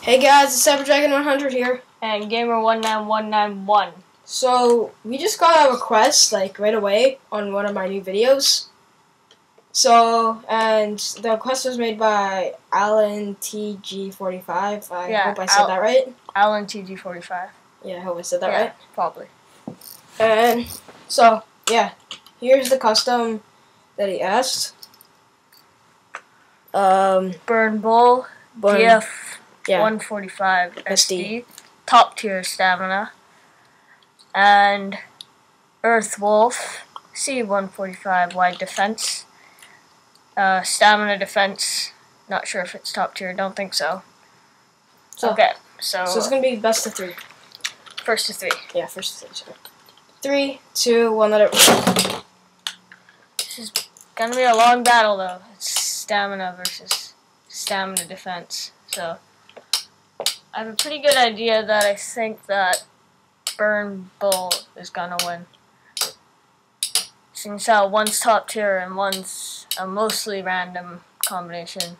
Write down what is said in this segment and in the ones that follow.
Hey guys, it's CyberDragon100 here. And Gamer19191. So, we just got a request, like, right away on one of my new videos. So, and the request was made by Alan TG45. I hope I said that right. Alan TG45. Yeah, I hope I said that right. Probably. And, so, yeah. Here's the custom that he asked. Burn Bull, df145 SD, top tier stamina, and Earth Wolf, c145 wide defense, stamina defense. Not sure if it's top tier. Don't think so. Okay, so it's gonna be best of three. First to three. Yeah, first to three. Sorry. 3, 2, 1. Let it. This is gonna be a long battle though. It's stamina versus stamina defense. So I have a pretty good idea that I think that Burn Bull is gonna win. Since how one's top tier and one's a mostly random combination.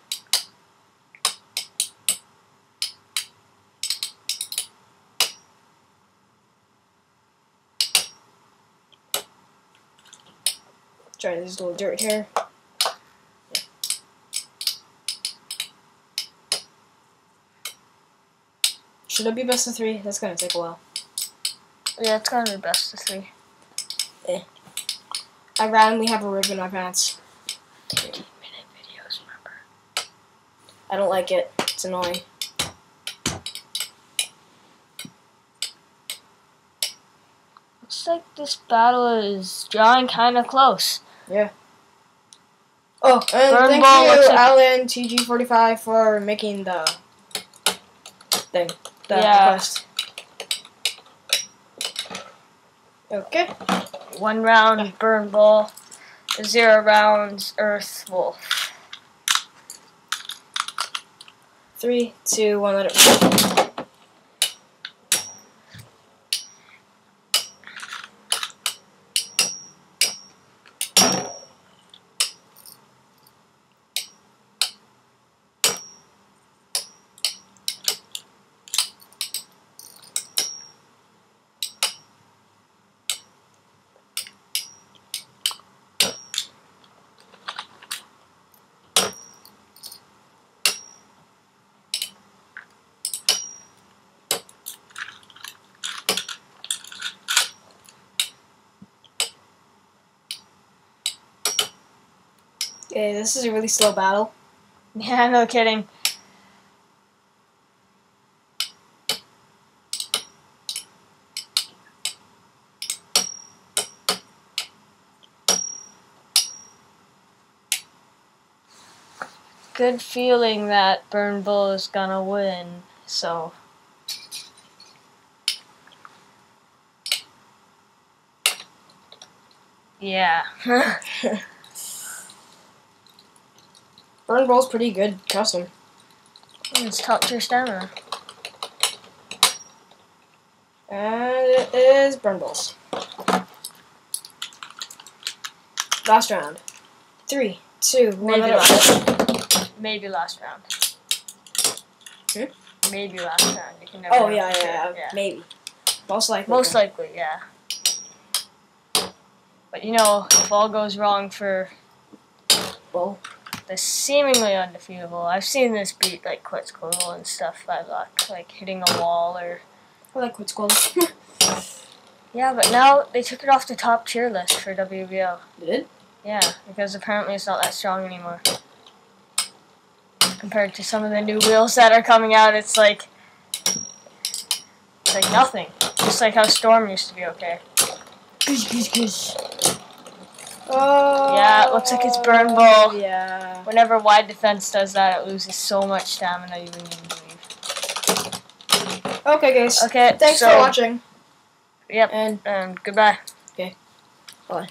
Try this little dirt here. Should it be best of three? That's gonna take a while. Yeah, it's gonna be best of three. I randomly have a rib in my pants. 15-minute videos, remember? I don't like it. It's annoying. Looks like this battle is drawing kind of close. Yeah. Oh, and Burn thank Bull you, Alan TG45, for making the thing. The request. Okay. 1 round Burn Bull, 0 rounds Earth Wolf. 3, 2, 1. Let it. Okay, this is a really slow battle. Yeah, no kidding. Good feeling that Burn Bull is gonna win, so. Yeah. Burn Bull's pretty good custom. It's top tier stamina. And it is Burn Bull's. Last round. 3, 2, 1. Maybe last round. Maybe last round. You can never. Oh yeah. Maybe. Most likely. Most likely, yeah. But you know, if all goes wrong for Bull, the seemingly undefeatable. I've seen this beat like Quetzalcoatl and stuff by luck, like hitting a wall or. I like Quetzalcoatl. Yeah, but now they took it off the top tier list for WBO. Did? Yeah, because apparently it's not that strong anymore. Compared to some of the new wheels that are coming out, it's like nothing. Just like how Storm used to be okay. Oh. Yeah, it looks like it's Burn Bull. Yeah. Whenever wide defense does that, it loses so much stamina you wouldn't even believe. Okay, guys. Okay, thanks for watching. Yep, and goodbye. Okay. Bye.